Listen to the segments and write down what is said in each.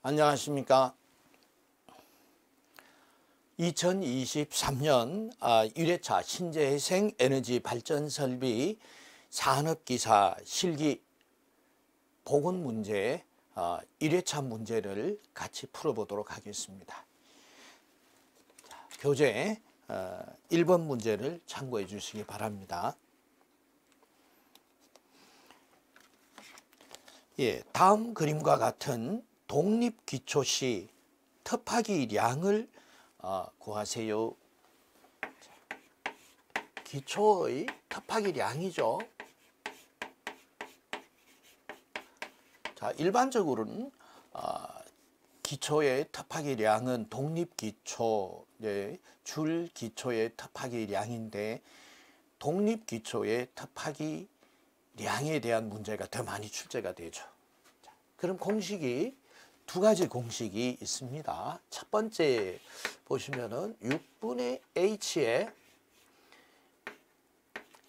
안녕하십니까. 2023년 1회차 신재생 에너지 발전 설비 산업기사 실기 보건 문제 1회차 문제를 같이 풀어보도록 하겠습니다. 교재 1번 문제를 참고해 주시기 바랍니다. 다음 그림과 같은 독립기초시 터파기량을 구하세요. 기초의 터파기량이죠. 자, 일반적으로는 기초의 터파기량은 독립기초, 줄기초의 터파기량인데 독립기초의 터파기량에 대한 문제가 더 많이 출제가 되죠. 자, 그럼 공식이 두 가지 공식이 있습니다. 첫 번째 보시면은 6분의 h에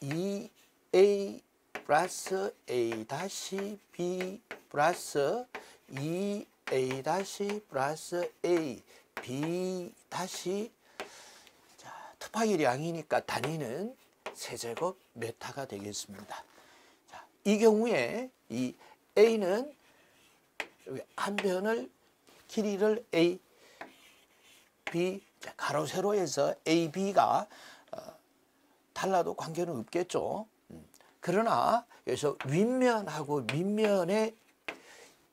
2a 플러스 a 다시 b 플러스 2a 다시 플러스 a b 다시 터파기량이니까 단위는 세제곱 메타가 되겠습니다. 자, 이 경우에 이 a는 여기 한 변을 길이를 A, B, 가로 세로에서 A, B가 달라도 관계는 없겠죠. 그러나 여기서 윗면하고 밑면의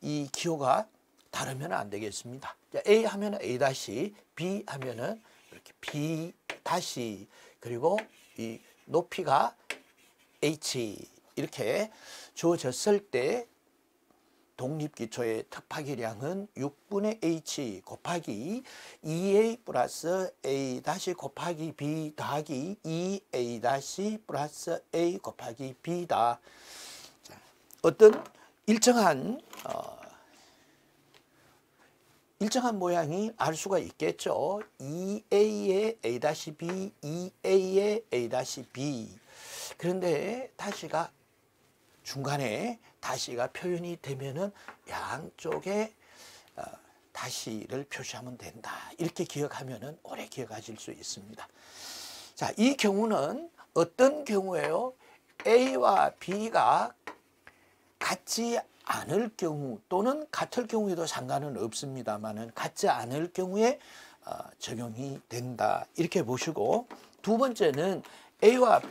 이 기호가 다르면 안 되겠습니다. A 하면 A 다시, B 하면은 이렇게 B 다시, 그리고 이 높이가 H 이렇게 주어졌을 때 독립기초의 터파기량은 6분의 h 곱하기 2a 플러스 a 다시 곱하기 b 더하기 2a 다시 플러스 a 곱하기 b다. 어떤 일정한 모양이 알 수가 있겠죠. 2a의 a 다시 b, 2a의 a 다시 b. 그런데 다시가 중간에 다시가 표현이 되면은 양쪽에 다시를 표시하면 된다. 이렇게 기억하면은 오래 기억하실 수 있습니다. 자, 이 경우는 어떤 경우예요? A와 B가 같지 않을 경우 또는 같을 경우에도 상관은 없습니다만은 같지 않을 경우에 적용이 된다. 이렇게 보시고, 두 번째는 A와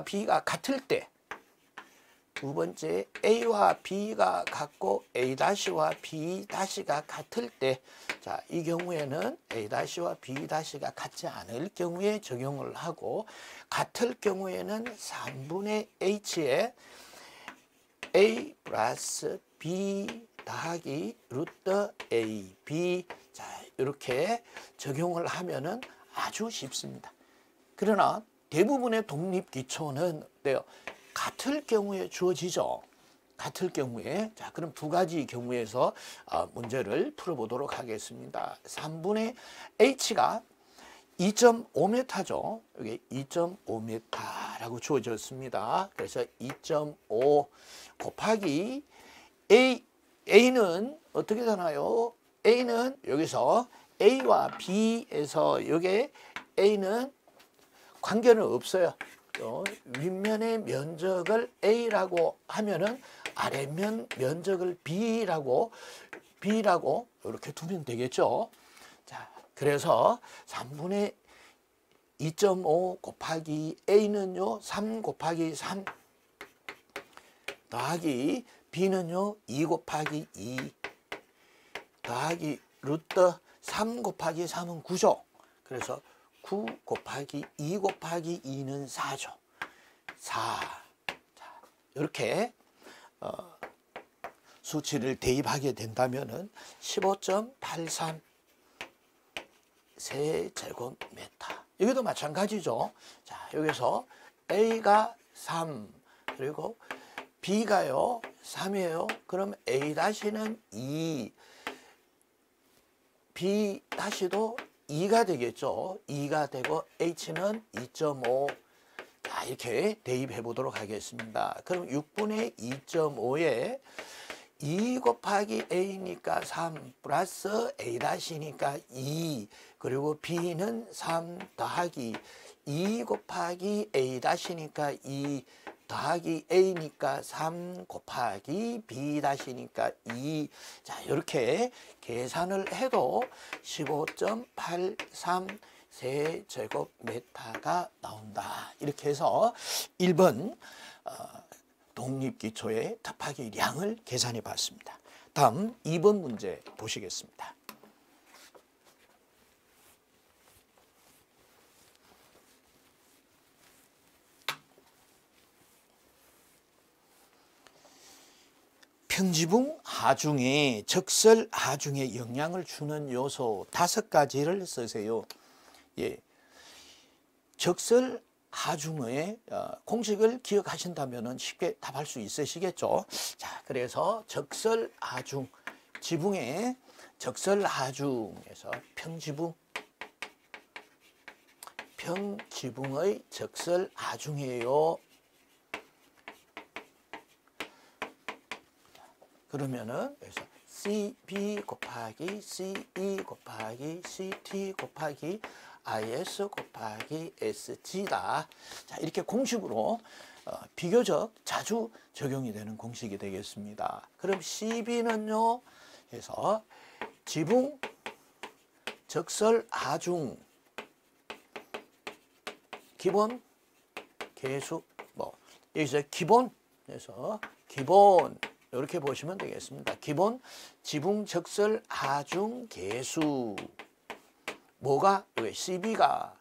B가 같을 때, 두 번째 A와 B가 같고 A-와 B-가 같을 때, 자, 이 경우에는 A-와 B-가 같지 않을 경우에 적용을 하고, 같을 경우에는 3분의 H에 A 플러스 B 더하기 루트 A, B, 자, 이렇게 적용을 하면은 아주 쉽습니다. 그러나 대부분의 독립기초는 어때요? 같을 경우에 주어지죠. 같을 경우에. 자, 그럼 두 가지 경우에서 문제를 풀어보도록 하겠습니다. 3분의 h가 2.5m죠. 여기 2.5m라고 주어졌습니다. 그래서 2.5 곱하기 A는 어떻게 되나요? A는 여기서 A와 B에서 여기 A는 관계는 없어요. 윗면의 면적을 A라고 하면은 아랫면 면적을 B라고 이렇게 두면 되겠죠. 자, 그래서 3분의 2.5 곱하기 A는요 3 곱하기 3 더하기 B는요 2 곱하기 2 더하기 루트 3 곱하기 3은 9죠. 그래서 9 곱하기 2 곱하기 2는 4죠. 4. 자, 이렇게 수치를 대입하게 된다면은 15.83 세제곱미터. 여기도 마찬가지죠. 자, 여기서 A가 3, 그리고 B가요 3이에요. 그럼 A-는 2, B-도 2가 되겠죠. 2가 되고 H는 2.5. 자, 이렇게 대입해 보도록 하겠습니다. 그럼 6분의 2.5에 2 곱하기 a니까 3 플러스 a 다시니까 2 그리고 b는 3 더하기 2 곱하기 a 다시니까 2 더하기 a니까 3 곱하기 b 다시니까 2. 자, 이렇게 계산을 해도 15.83 세제곱미터가 나온다. 이렇게 해서 1번 독립기초의 답하기량을 계산해 봤습니다. 다음 2번 문제 보시겠습니다. 평지붕 하중에 적설 하중에 영향을 주는 요소 5가지를 쓰세요. 예. 적설 하중의 공식을 기억하신다면 쉽게 답할 수 있으시겠죠. 자, 그래서 적설 하중, 지붕의 적설 하중에서 평지붕의 적설 하중이에요. 그러면은 여기서 CB 곱하기 CE 곱하기 CT 곱하기 IS 곱하기 SG다. 자, 이렇게 공식으로 비교적 자주 적용이 되는 공식이 되겠습니다. 그럼 CB는요, 그래서 지붕 적설 하중 기본 계수 여기서 기본 그래서 기본 이렇게 보시면 되겠습니다. 기본 지붕 적설 하중 계수 뭐가? 여기 CB가.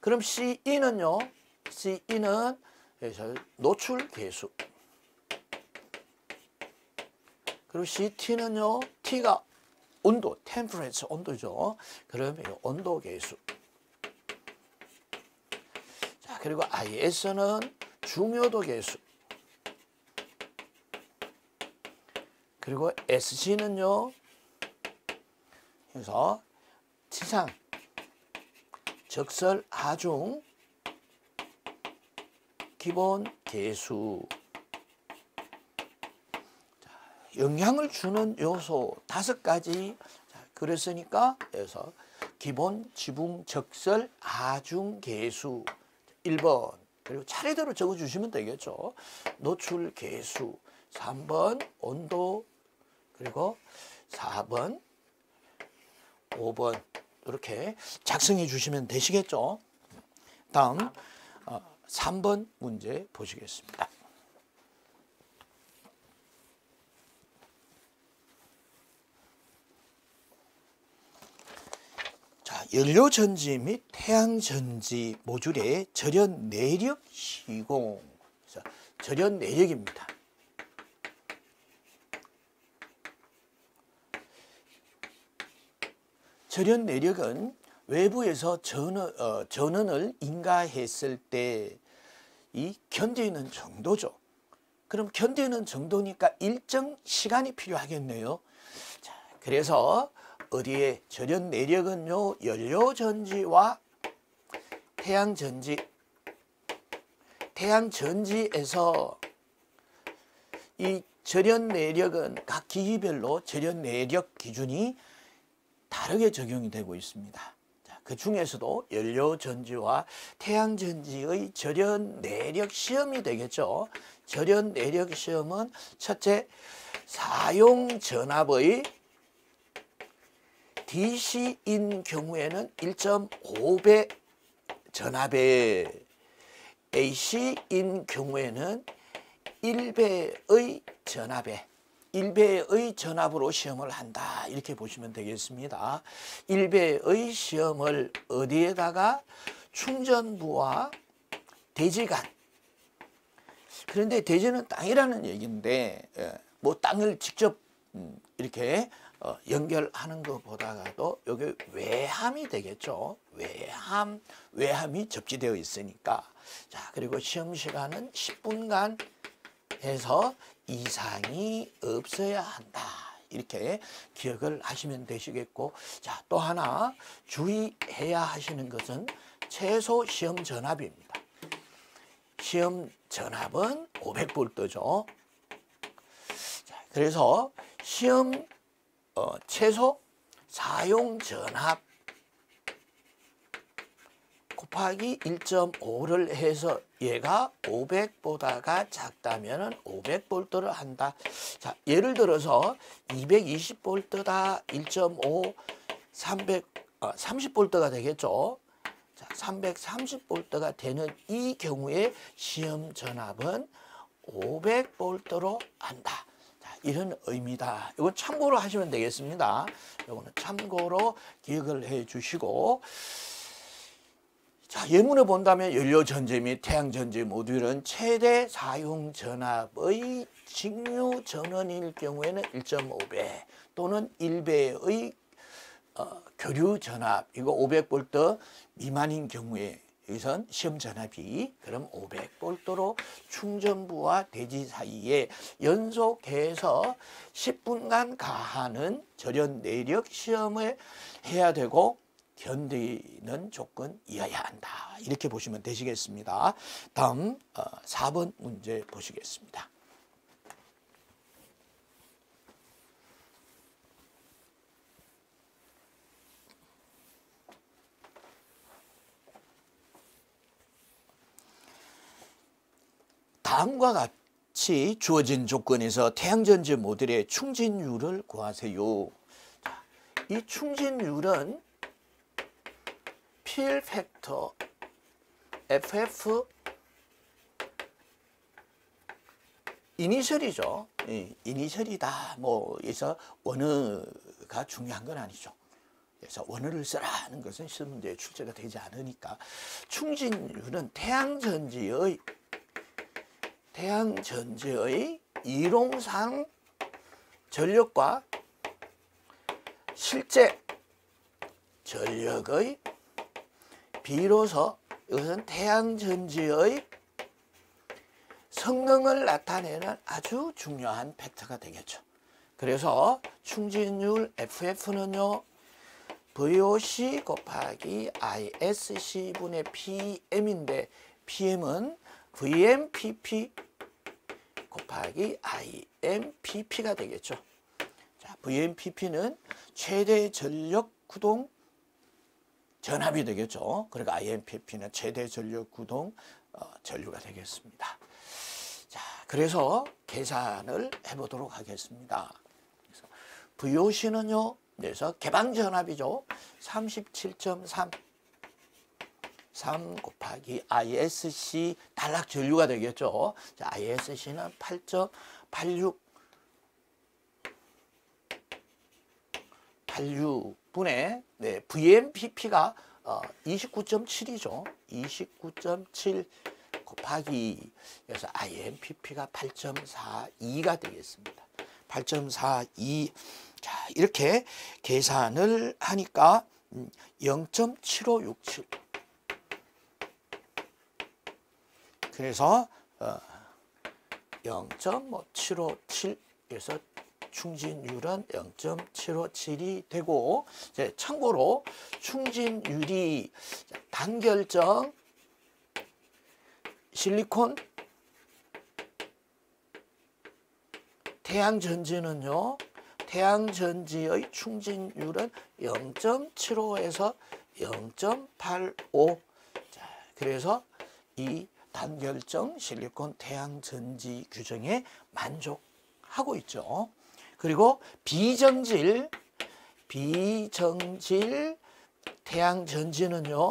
그럼 CE는요? CE는 그래서 노출 계수. 그리고 CT는요? T가 온도, 템퍼레처 온도죠. 그러면 온도 계수. 자, 그리고 IS는 중요도 계수. 그리고 SG는요. 그래서 지상 적설 하중 기본 계수. 자, 영향을 주는 요소 5가지. 자, 그랬으니까 그래서 기본 지붕 적설 하중 계수 1번. 그리고 차례대로 적어 주시면 되겠죠. 노출 계수 3번 온도 그리고 4번 5번 이렇게 작성해 주시면 되시겠죠. 다음 3번 문제 보시겠습니다. 자, 연료전지 및 태양전지 모듈의 절연 내력 시공. 절연 내력입니다. 절연 내력은 외부에서 전원을 인가했을 때 이 견디는 정도죠. 그럼 견디는 정도니까 일정 시간이 필요하겠네요. 자, 그래서 어디에 절연 내력은요, 연료전지와 태양전지에서 이 절연 내력은 각 기기별로 절연 내력 기준이 다르게 적용이 되고 있습니다. 자, 그 중에서도 연료전지와 태양전지의 절연 내력 시험이 되겠죠. 절연 내력 시험은 첫째, 사용 전압의 DC인 경우에는 1.5배 전압에, AC인 경우에는 1배의 전압에 1배의 전압으로 시험을 한다. 이렇게 보시면 되겠습니다. 1배의 시험을 어디에다가? 충전부와 대지 간. 그런데 대지는 땅이라는 얘기인데 뭐 땅을 직접 이렇게 연결하는 것보다도 여기 외함이 되겠죠. 외함이 접지되어 있으니까. 자, 그리고 시험 시간은 10분간 해서 이상이 없어야 한다. 이렇게 기억을 하시면 되시겠고, 자, 또 하나 주의해야 하시는 것은 최소 시험 전압입니다. 시험 전압은 500V죠. 자, 그래서 시험 최소 사용 전압 곱하기 1.5를 해서 얘가 500보다가 작다면 500V를 한다. 자, 예를 들어서 220V다 1.5 30V가 되겠죠. 자, 330V가 되는 이 경우에 시험 전압은 500V로 한다. 자, 이런 의미다. 이건 참고로 하시면 되겠습니다. 이거는 참고로 기억을 해 주시고, 자, 예문을 본다면 연료전지 및 태양전지 모듈은 최대 사용 전압의 직류 전원일 경우에는 1.5배 또는 1배의 교류 전압, 이거 500V 미만인 경우에 여기선 시험 전압이 그럼 500V로 충전부와 대지 사이에 연속해서 10분간 가하는 절연 내력 시험을 해야 되고 견디는 조건이어야 한다. 이렇게 보시면 되시겠습니다. 다음 4번 문제 보시겠습니다. 다음과 같이 주어진 조건에서 태양전지 모듈의 충진율을 구하세요. 자, 이 충진율은 필 팩터 FF 이니셜이죠. 이니셜이다. 뭐 그래서 원어가 중요한 건 아니죠. 그래서 원어를 쓰라는 것은 시험 문제에 출제가 되지 않으니까 충진율은 태양전지의 이론상 전력과 실제 전력의 비로소 이것은 태양전지의 성능을 나타내는 아주 중요한 팩터가 되겠죠. 그래서 충진율 FF는요, VOC 곱하기 ISC분의 PM인데 PM은 VMPP 곱하기 IMPP가 되겠죠. 자, VMPP는 최대 전력 구동 전압이 되겠죠. 그러니까 IMPP는 최대 전력 구동 전류가 되겠습니다. 자, 그래서 계산을 해보도록 하겠습니다. 그래서 VOC는요, 그래서 개방 전압이죠. 37.3 3 곱하기 ISC 단락 전류가 되겠죠. 자, ISC는 8.86분의 VMPP가 29.7이죠. 29.7 곱하기 그래서 IMPP가 8.42가 되겠습니다. 8.42. 자, 이렇게 계산을 하니까 0.7567. 그래서 0.757에서 충진율은 0.757이 되고, 이제 참고로 충진율이 단결정 실리콘 태양전지는요, 태양전지의 충진율은 0.75에서 0.85. 자, 그래서 이 단결정 실리콘 태양전지 규정에 만족하고 있죠. 그리고 비정질 태양전지는요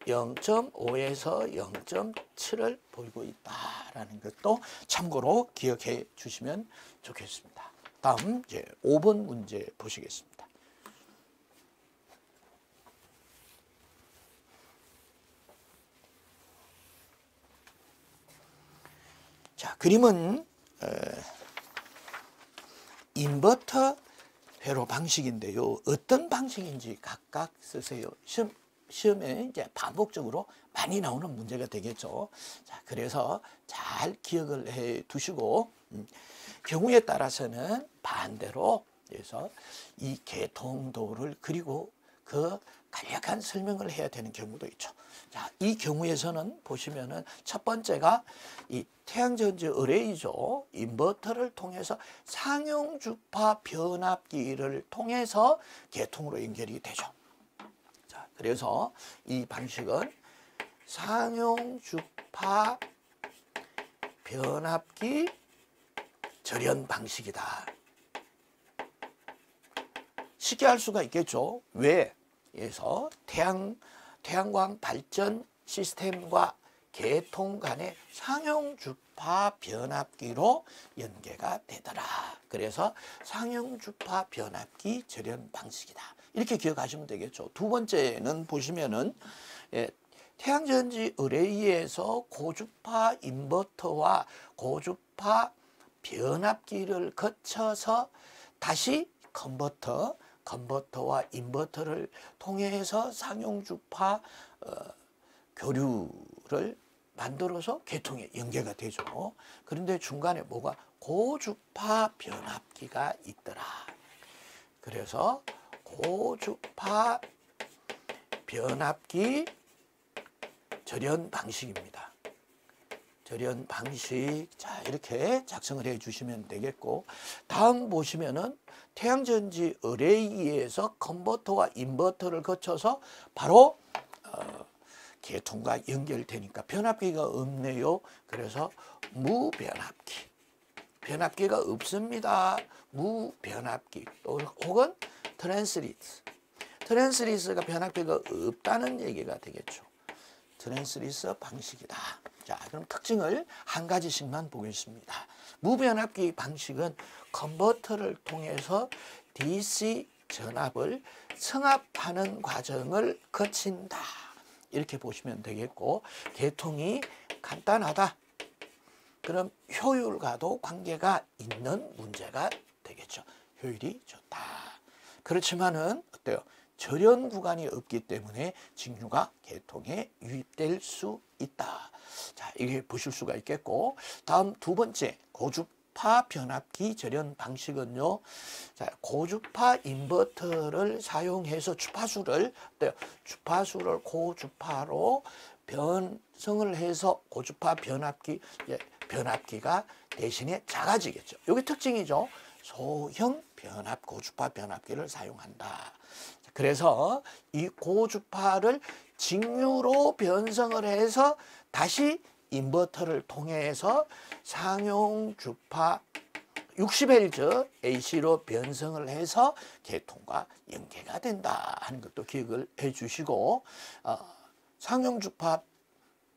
0.5에서 0.7을 보이고 있다라는 것도 참고로 기억해 주시면 좋겠습니다. 다음 이제 5번 문제 보시겠습니다. 자, 그림은 인버터 회로 방식인데요. 어떤 방식인지 각각 쓰세요. 시험에 이제 반복적으로 많이 나오는 문제가 되겠죠. 자, 그래서 잘 기억을 해 두시고 경우에 따라서는 반대로 해서 이 개통도를 그리고 그 간략한 설명을 해야 되는 경우도 있죠. 자, 이 경우에서는 보시면은 첫 번째가 이 태양전지 어레이죠. 인버터를 통해서 상용주파 변압기를 통해서 계통으로 연결이 되죠. 자, 그래서 이 방식은 상용주파 변압기 절연 방식이다. 쉽게 할 수가 있겠죠. 왜? 그래서 태양광 발전 시스템과 계통 간의 상용주파 변압기로 연계가 되더라. 그래서 상용주파 변압기 절연 방식이다. 이렇게 기억하시면 되겠죠. 두 번째는 보시면은 태양전지 어레이에서 고주파 인버터와 고주파 변압기를 거쳐서 다시 컨버터와 인버터를 통해서 상용주파 교류를 만들어서 계통에 연계가 되죠. 그런데 중간에 뭐가 고주파 변압기가 있더라. 그래서 고주파 변압기 절연 방식입니다. 절연 방식. 자, 이렇게 작성을 해 주시면 되겠고, 다음 보시면은 태양전지 어레이에서 컨버터와 인버터를 거쳐서 바로 계통과 연결되니까 변압기가 없네요. 그래서 무변압기. 변압기가 없습니다. 무변압기. 또 혹은 트랜스리스. 트랜스리스가 변압기가 없다는 얘기가 되겠죠. 트랜스리스 방식이다. 자, 그럼 특징을 한 가지씩만 보겠습니다. 무변압기 방식은 컨버터를 통해서 DC 전압을 승합하는 과정을 거친다. 이렇게 보시면 되겠고, 계통이 간단하다. 그럼 효율과도 관계가 있는 문제가 되겠죠. 효율이 좋다. 그렇지만은 어때요? 절연 구간이 없기 때문에 직류가 계통에 유입될 수 있다. 자, 이게 보실 수가 있겠고, 다음 두 번째 고주파 변압기 절연 방식은요. 자, 고주파 인버터를 사용해서 주파수를 어때요? 주파수를 고주파로 변성을 해서 고주파 변압기가 대신에 작아지겠죠. 이게 특징이죠. 소형 고주파 변압기를 사용한다. 그래서 이 고주파를 직류로 변성을 해서 다시 인버터를 통해서 상용주파 60Hz AC로 변성을 해서 계통과 연계가 된다 하는 것도 기억을 해 주시고, 상용주파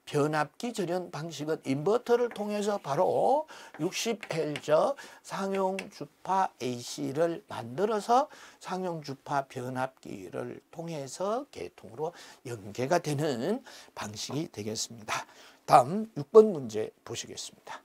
변압기 절연 방식은 인버터를 통해서 바로 60Hz 상용주파 AC를 만들어서 상용주파 변압기를 통해서 계통으로 연계가 되는 방식이 되겠습니다. 다음 6번 문제 보시겠습니다.